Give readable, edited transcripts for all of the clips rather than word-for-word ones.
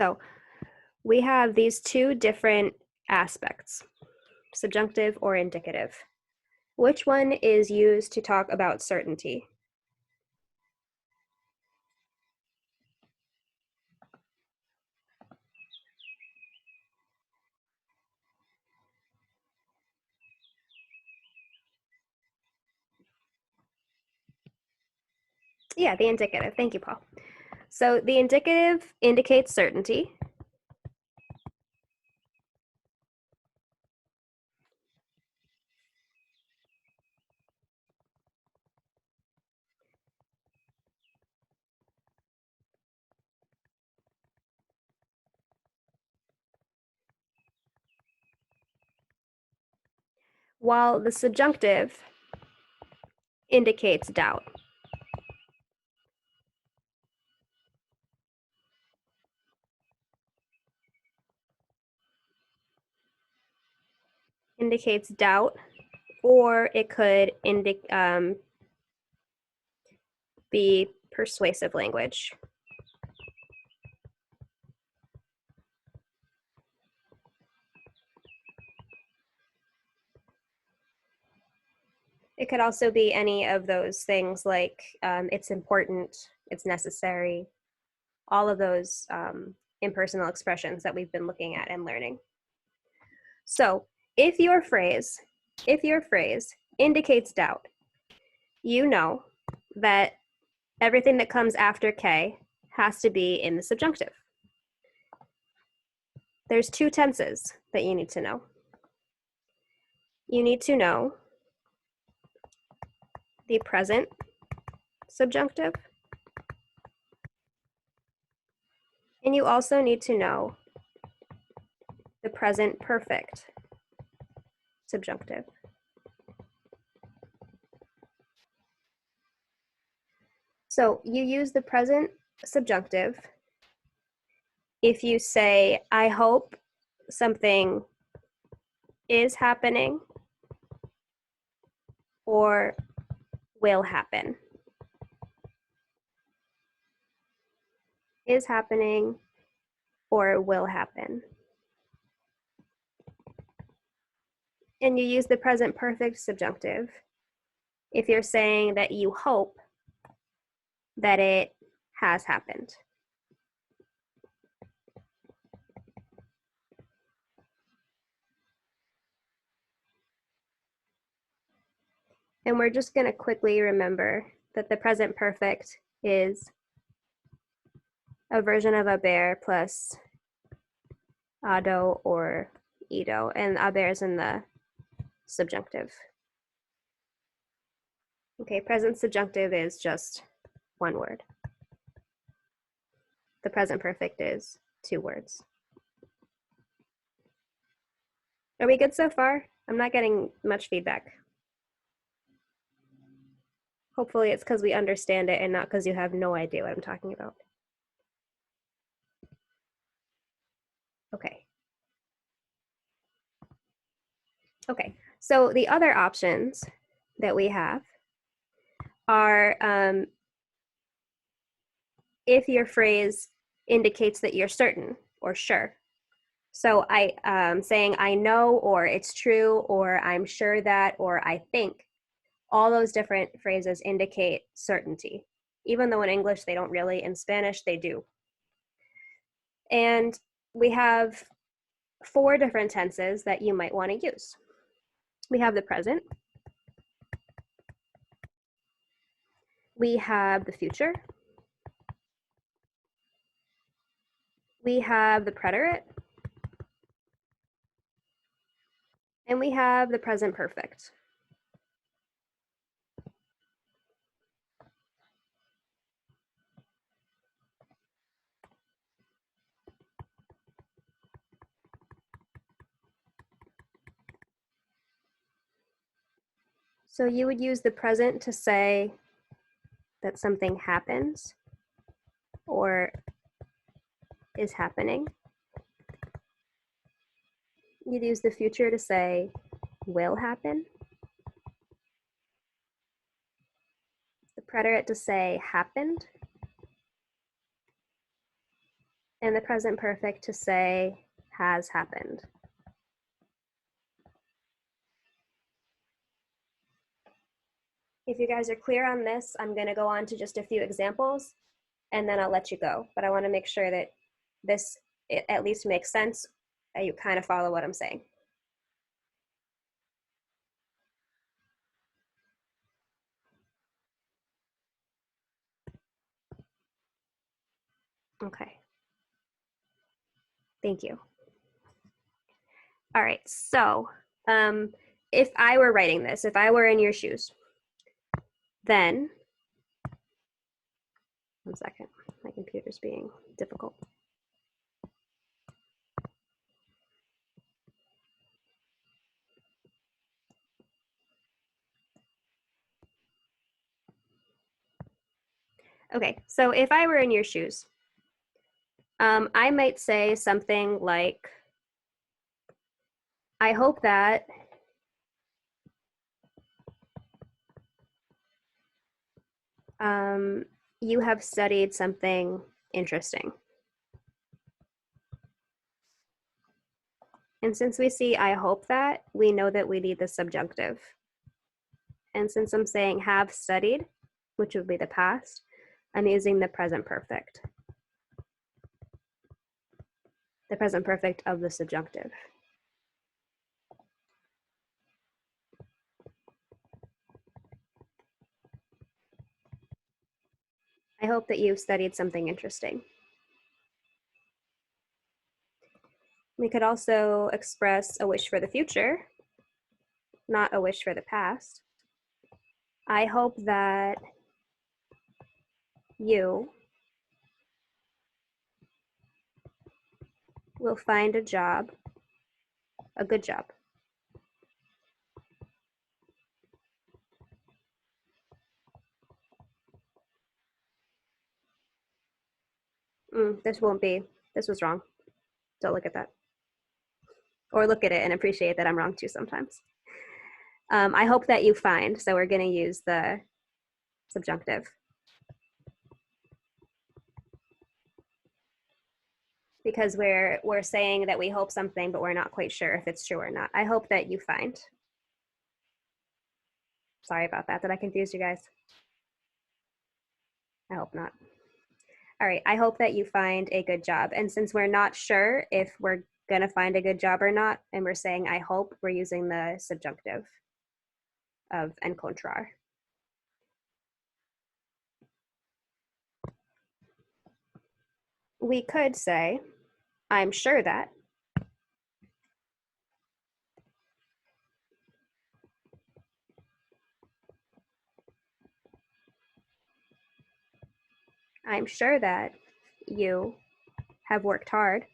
So we have these two different aspects, subjunctive or indicative. Which one is used to talk about certainty? Yeah, the indicative. Thank you, Paul. So the indicative indicates certainty. While the subjunctive indicates doubt. Indicates doubt, or it could be persuasive language. It could also be any of those things like it's important, it's necessary, all of those impersonal expressions that we've been looking at and learning. So if your phrase indicates doubt, you know that everything that comes after K has to be in the subjunctive. There's two tenses that you need to know. You need to know the present subjunctive, and you also need to know the present perfect subjunctive. So you use the present subjunctive if you say, I hope something is happening or will happen. Is happening or will happen. And you use the present perfect subjunctive if you're saying that you hope that it has happened. And we're just going to quickly remember that the present perfect is a version of aber plus ado or ido, and aber is in the subjunctive. Okay, present subjunctive is just one word. The present perfect is two words. Are we good so far? I'm not getting much feedback. Hopefully it's because we understand it and not because you have no idea what I'm talking about. Okay. Okay, so the other options that we have are if your phrase indicates that you're certain or sure. So saying I know, or it's true, or I'm sure that, or I think, all those different phrases indicate certainty. Even though in English they don't really, in Spanish they do. And we have 4 different tenses that you might want to use. We have the present. We have the future. We have the preterite. And we have the present perfect. So you would use the present to say that something happens or is happening. You'd use the future to say will happen. The preterite to say happened. and the present perfect to say has happened. If you guys are clear on this, I'm going to go on to just a few examples and then I'll let you go. But I want to make sure that this at least makes sense. You kind of follow what I'm saying. Okay. Thank you. All right. So if I were writing this, if I were in your shoes, then, 1 second, my computer's being difficult. Okay, so if I were in your shoes, I might say something like, I hope that you have studied something interesting. And since we see I hope that, we know that we need the subjunctive. And since I'm saying have studied, which would be the past, I'm using the present perfect. The present perfect of the subjunctive. I hope that you've studied something interesting. We could also express a wish for the future, not a wish for the past. I hope that you will find a job, a good job. This won't be, this was wrong. Don't look at that. Or look at it and appreciate that I'm wrong too sometimes. I hope that you find, so we're gonna use the subjunctive. Because we're saying that we hope something, but we're not quite sure if it's true or not. I hope that you find. Sorry about that. Did I confuse you guys? I hope not. All right, I hope that you find a good job. And since we're not sure if we're gonna find a good job or not, and we're saying I hope, we're using the subjunctive of encontrar. We could say, I'm sure that. I'm sure that you have worked hard.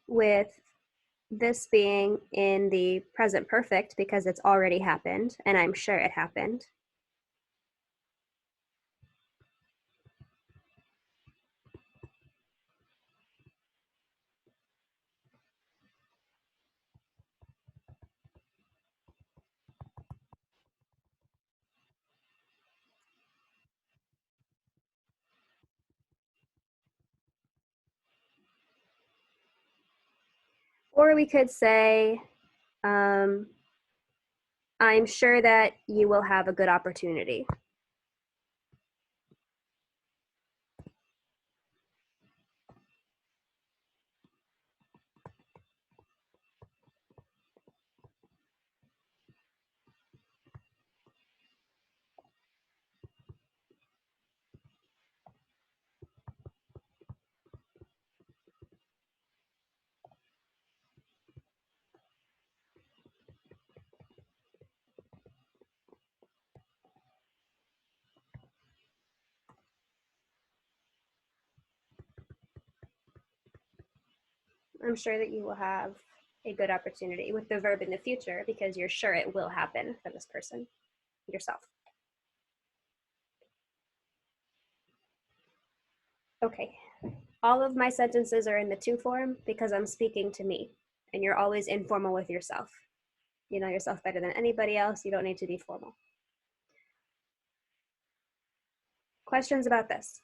With this being in the present perfect because it's already happened and I'm sure it happened. Or we could say, I'm sure that you will have a good opportunity. I'm sure that you will have a good opportunity with the verb in the future because you're sure it will happen for this person, yourself. Okay, all of my sentences are in the to form because I'm speaking to me and you're always informal with yourself. You know yourself better than anybody else. You don't need to be formal. Questions about this?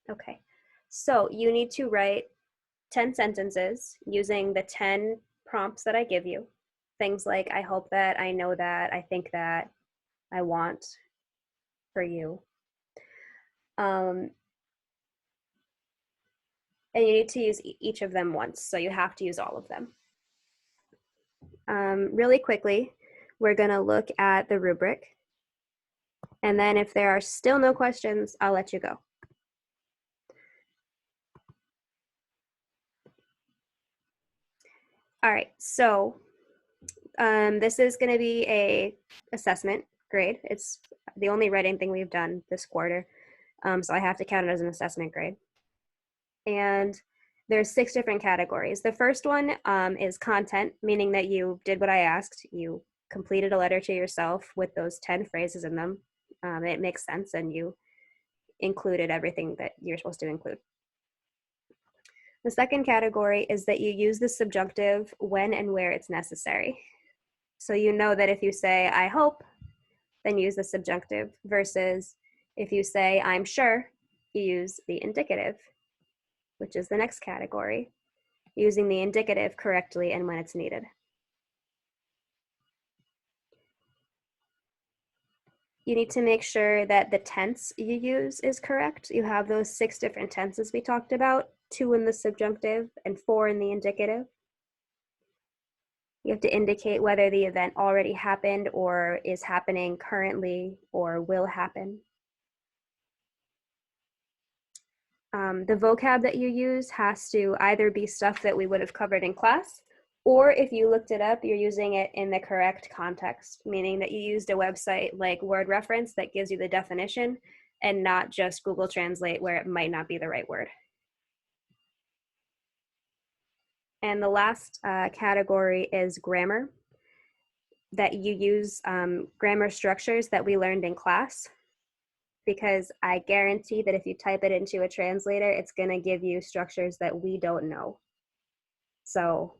Okay, so you need to write 10 sentences using the 10 prompts that I give you. Things like, I hope that, I know that, I think that, I want for you. And you need to use each of them once, so you have to use all of them. Really quickly, we're going to look at the rubric. And then if there are still no questions, I'll let you go. All right, so this is going to be a assessment grade. It's the only writing thing we've done this quarter, so I have to count it as an assessment grade. And there's 6 different categories. The first one is content, meaning that you did what I asked. You completed a letter to yourself with those 10 phrases in them. It makes sense, and you included everything that you're supposed to include. The second category is that you use the subjunctive when and where it's necessary. So you know that if you say, I hope, then use the subjunctive, versus if you say, I'm sure, you use the indicative, which is the next category, using the indicative correctly and when it's needed. You need to make sure that the tense you use is correct. You have those 6 different tenses we talked about, 2 in the subjunctive and 4 in the indicative. You have to indicate whether the event already happened or is happening currently or will happen. The vocab that you use has to either be stuff that we would have covered in class, or if you looked it up, you're using it in the correct context, meaning that you used a website like Word Reference that gives you the definition and not just Google Translate where it might not be the right word. And the last category is grammar, that you use grammar structures that we learned in class, because I guarantee that if you type it into a translator, it's going to give you structures that we don't know. So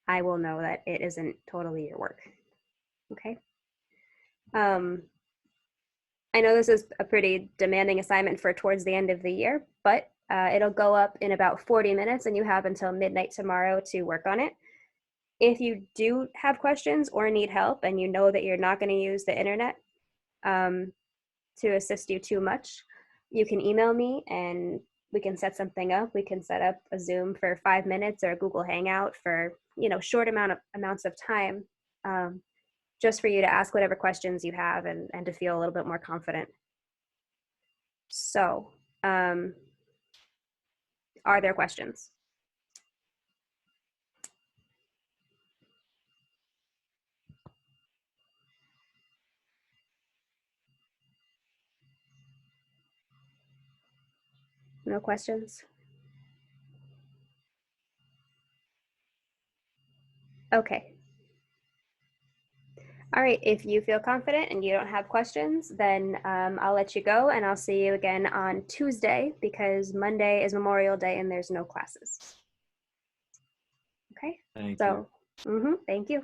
I will know that it isn't totally your work. Okay. I know this is a pretty demanding assignment for towards the end of the year, but it'll go up in about 40 minutes and you have until midnight tomorrow to work on it. If you do have questions or need help and you know that you're not going to use the internet to assist you too much, you can email me and we can set something up. We can set up a Zoom for 5 minutes or a Google Hangout for, short amounts of time, just for you to ask whatever questions you have and to feel a little bit more confident. So, are there questions? No questions? Okay. All right, if you feel confident and you don't have questions, then I'll let you go and I'll see you again on Tuesday, because Monday is Memorial Day and there's no classes. Okay? Thank you. Thank you.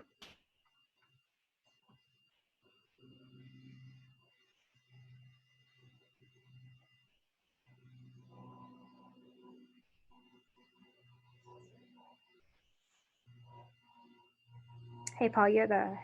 Hey, Paul, you're the